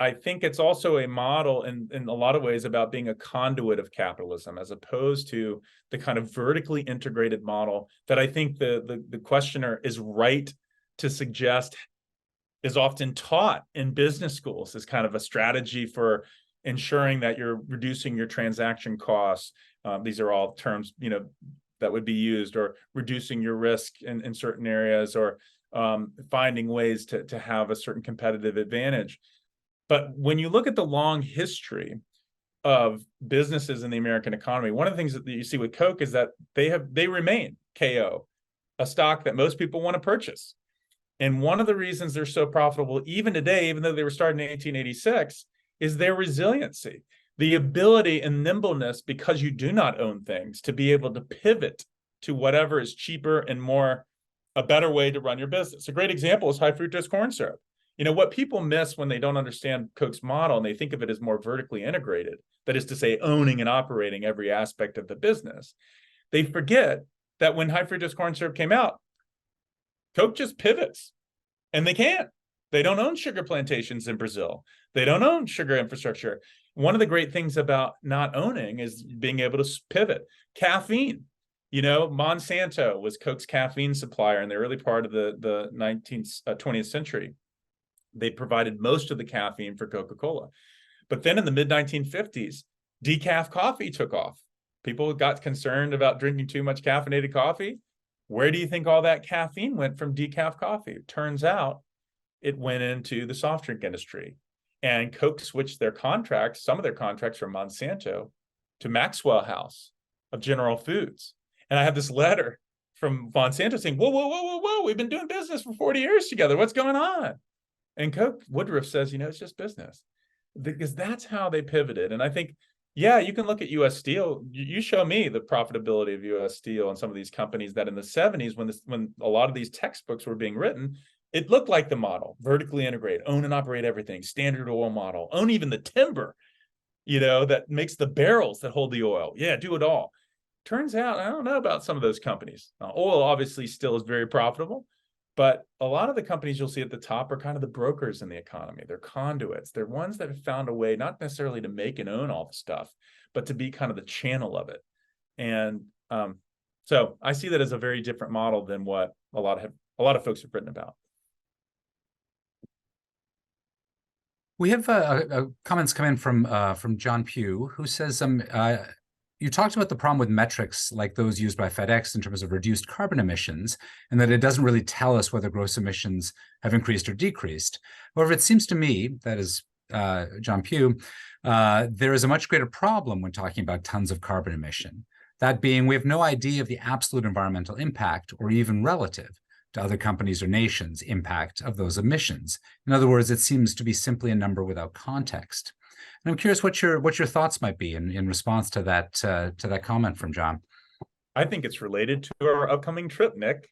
I think it's also a model in a lot of ways about being a conduit of capitalism, as opposed to the kind of vertically integrated model that I think the questioner is right to suggest is often taught in business schools as kind of a strategy for ensuring that you're reducing your transaction costs. These are all terms, that would be used, or reducing your risk in certain areas, or finding ways to have a certain competitive advantage. But when you look at the long history of businesses in the American economy, one of the things that you see with Coke is that they remain KO, a stock that most people want to purchase. And one of the reasons they're so profitable even today, even though they were started in 1886, is their resiliency, the ability and nimbleness, because you do not own things, to be able to pivot to whatever is cheaper and a better way to run your business. A great example is high fructose corn syrup. What people miss when they don't understand Coke's model and they think of it as more vertically integrated, that is to say, owning and operating every aspect of the business, they forget that when high fructose corn syrup came out, Coke just pivots, and they can't. They don't own sugar plantations in Brazil. They don't own sugar infrastructure. One of the great things about not owning is being able to pivot. Caffeine. Monsanto was Coke's caffeine supplier in the early part of the 20th century. They provided most of the caffeine for Coca-Cola. But then in the mid-1950s, decaf coffee took off. People got concerned about drinking too much caffeinated coffee. Where do you think all that caffeine went from decaf coffee? It turns out it went into the soft drink industry. And Coke switched some of their contracts from Monsanto to Maxwell House of General Foods. And I have this letter from Monsanto saying, whoa, we've been doing business for 40 years together. What's going on? And Woodruff says, it's just business, because that's how they pivoted. And I think Yeah, you can look at U.S. Steel. You show me the profitability of U.S. Steel and some of these companies that in the 70s, when a lot of these textbooks were being written, it looked like the model: vertically integrate, own and operate everything, standard oil model, own even the timber, that makes the barrels that hold the oil. Yeah, do it all. Turns out, I don't know about some of those companies. Oil obviously still is very profitable, but a lot of the companies you'll see at the top are kind of the brokers in the economy. They're conduits. They're ones that have found a way, not necessarily to make and own all the stuff, but to be kind of the channel of it. And so I see that as a very different model than what a lot of folks have written about. We have comments come in from John Pugh, who says you talked about the problem with metrics like those used by FedEx in terms of reduced carbon emissions, and that it doesn't really tell us whether gross emissions have increased or decreased. However, it seems to me, that is John Pugh, there is a much greater problem when talking about tons of carbon emission. That being, we have no idea of the absolute environmental impact, or even relative to other companies or nations' impact of those emissions. In other words, it seems to be simply a number without context. And I'm curious what your thoughts might be in response to that comment from John. I think it's related to our upcoming trip, Nick.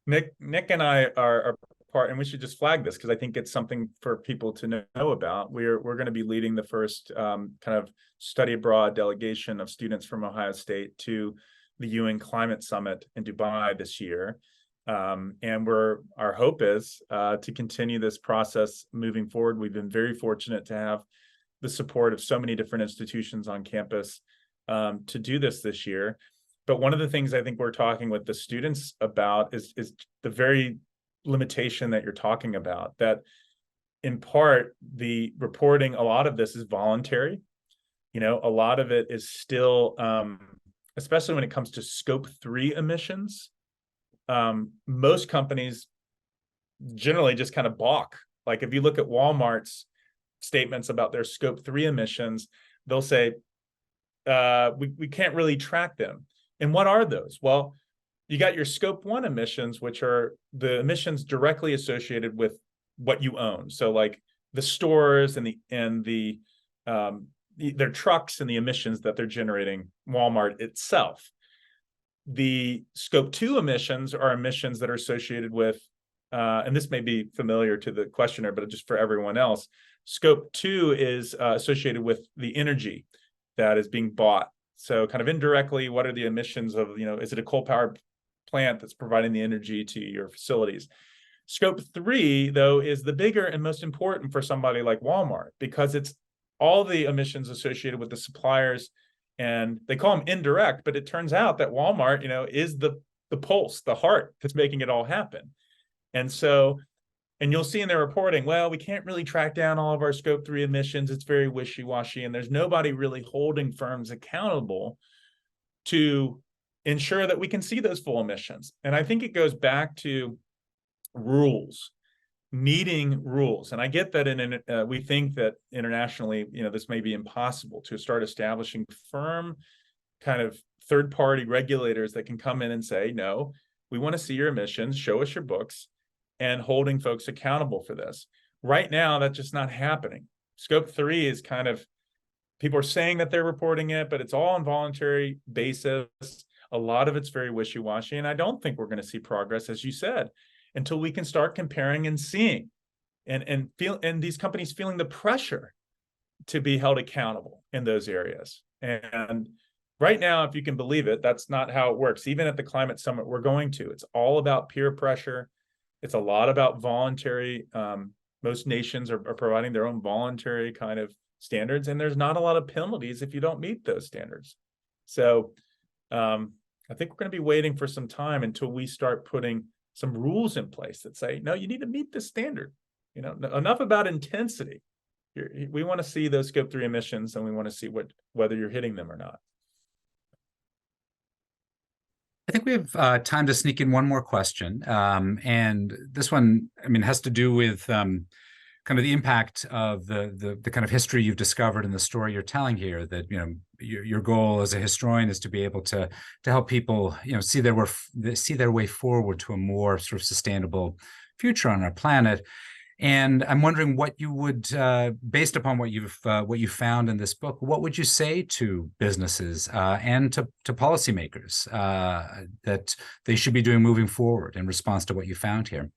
Nick and I are part, and we should just flag this because I think it's something for people to know about. We're going to be leading the first kind of study abroad delegation of students from Ohio State to the UN Climate Summit in Dubai this year. And our hope is to continue this process moving forward. We've been very fortunate to have the support of so many different institutions on campus to do this year. But one of the things I think we're talking with the students about is the very limitation that you're talking about, that in part, the reporting, a lot of this is voluntary. A lot of it is still, especially when it comes to scope 3 emissions, most companies generally just kind of balk. Like if you look at Walmart's statements about their scope 3 emissions, they'll say, we can't really track them. And what are those? Well, you got your scope 1 emissions, which are the emissions directly associated with what you own. So like the stores and their trucks and the emissions that they're generating, Walmart itself. The scope 2 emissions are emissions that are associated with, and this may be familiar to the questioner, but just for everyone else, scope 2 is associated with the energy that is being bought. So kind of indirectly, what are the emissions of, is it a coal-powered plant that's providing the energy to your facilities? Scope 3, though, is the bigger and most important for somebody like Walmart, because it's all the emissions associated with the suppliers. And they call them indirect, but it turns out that Walmart, is the pulse, the heart that's making it all happen. And so, and you'll see in their reporting, well, we can't really track down all of our scope 3 emissions. It's very wishy-washy, and there's nobody really holding firms accountable to ensure that we can see those full emissions. And I think it goes back to rules, needing rules. And I get that we think that internationally, this may be impossible to start establishing firm kind of third-party regulators that can come in and say, no, we want to see your emissions, show us your books, and holding folks accountable for this. Right now, that's just not happening. Scope 3 is kind of, people are saying that they're reporting it, but it's all on voluntary basis. A lot of it's very wishy-washy, and I don't think we're going to see progress, as you said, until we can start comparing and seeing, and these companies feeling the pressure to be held accountable in those areas. And right now, if you can believe it, that's not how it works. Even at the climate summit we're going to, it's all about peer pressure. It's a lot about voluntary. Most nations are providing their own voluntary kind of standards, and there's not a lot of penalties if you don't meet those standards. So I think we're going to be waiting for some time until we start putting some rules in place that say, no, you need to meet this standard. Enough about intensity. We want to see those scope 3 emissions, and we want to see whether you're hitting them or not. I think we have time to sneak in one more question. And this one, has to do with kind of the impact of the kind of history you've discovered in the story you're telling here, that, your goal as a historian is to be able to help people, see their way forward to a more sort of sustainable future on our planet. And I'm wondering what you would, based upon what you found in this book, what would you say to businesses and to policymakers that they should be doing moving forward in response to what you found here?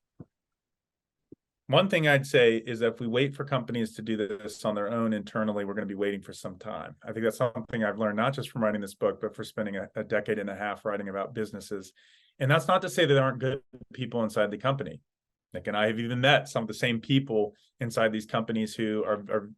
One thing I'd say is that if we wait for companies to do this on their own internally, we're going to be waiting for some time. I think that's something I've learned, not just from writing this book, but for spending a decade and a half writing about businesses. And that's not to say that there aren't good people inside the company. Nick and I have even met some of the same people inside these companies who are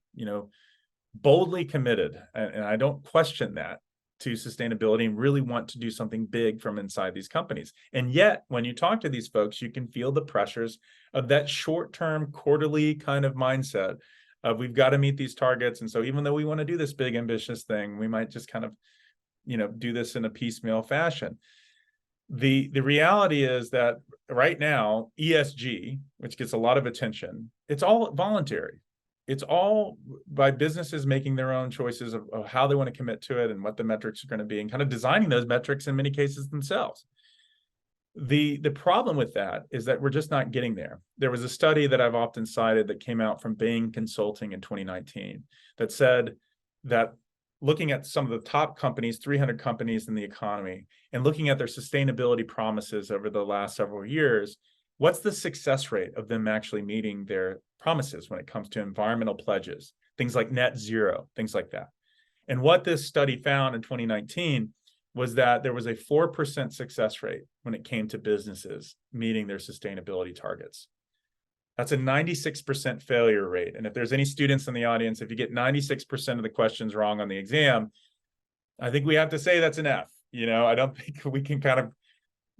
boldly committed, and I don't question that, to sustainability and really want to do something big from inside these companies. And yet, when you talk to these folks, you can feel the pressures of that short-term, quarterly kind of mindset of we've got to meet these targets. And so even though we want to do this big, ambitious thing, we might just kind of, do this in a piecemeal fashion. The reality is that right now, ESG, which gets a lot of attention, it's all voluntary. It's all by businesses making their own choices of how they want to commit to it and what the metrics are going to be, and kind of designing those metrics in many cases themselves. The problem with that is that we're just not getting there. There was a study that I've often cited that came out from Bain Consulting in 2019 that said that looking at some of the top companies, 300 companies in the economy, and looking at their sustainability promises over the last several years, what's the success rate of them actually meeting their promises when it comes to environmental pledges, things like net zero, things like that. And what this study found in 2019 was that there was a 4% success rate when it came to businesses meeting their sustainability targets. That's a 96% failure rate. And if there's any students in the audience, if you get 96% of the questions wrong on the exam, I think we have to say that's an F. I don't think we can kind of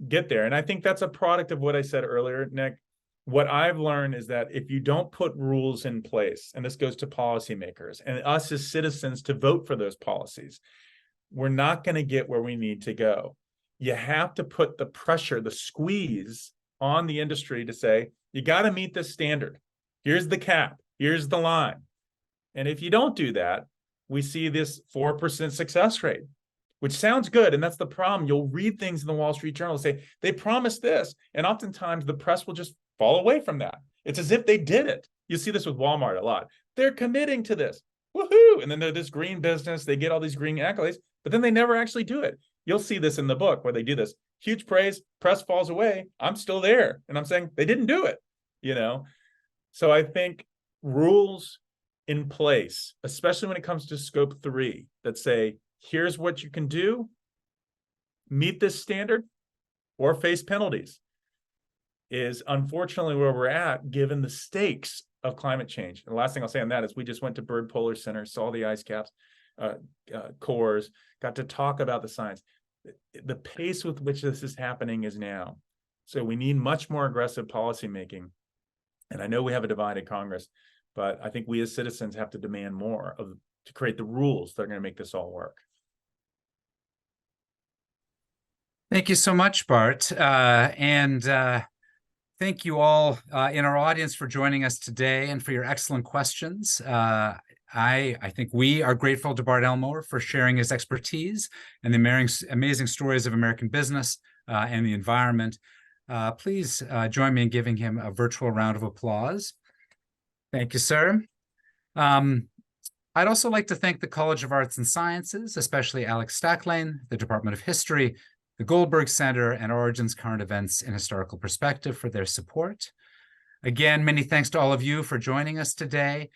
get there. And I think that's a product of what I said earlier, Nick. What I've learned is that if you don't put rules in place, and this goes to policymakers and us as citizens to vote for those policies, we're not going to get where we need to go. You have to put the pressure, the squeeze on the industry to say, you got to meet this standard. Here's the cap. Here's the line. And if you don't do that, we see this 4% success rate, which sounds good. And that's the problem. You'll read things in the Wall Street Journal say, they promised this. And oftentimes the press will just fall away from that. It's as if they did it. You see this with Walmart a lot. They're committing to this. Woohoo! And then they're this green business. They get all these green accolades, but then they never actually do it. You'll see this in the book where they do this. Huge praise, press falls away. I'm still there. And I'm saying they didn't do it, So I think rules in place, especially when it comes to scope 3, that say, here's what you can do, meet this standard, or face penalties, is unfortunately where we're at, given the stakes of climate change. And the last thing I'll say on that is we just went to Byrd Polar Center, saw the ice caps, cores, got to talk about the science. The pace with which this is happening is now. So we need much more aggressive policy making. And I know we have a divided Congress, but I think we as citizens have to demand more to create the rules that are going to make this all work. Thank you so much, Bart. Thank you all in our audience for joining us today and for your excellent questions. I think we are grateful to Bart Elmore for sharing his expertise and the amazing stories of American business and the environment. Please join me in giving him a virtual round of applause. Thank you, sir. I'd also like to thank the College of Arts and Sciences, especially Alex Stacklane, the Department of History, the Goldberg Center, and Origins Current Events in Historical Perspective for their support. Again, many thanks to all of you for joining us today.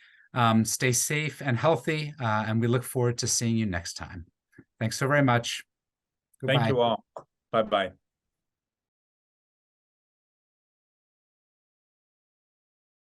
Stay safe and healthy, and we look forward to seeing you next time. Thanks so very much. Goodbye. Thank you all. Bye-bye.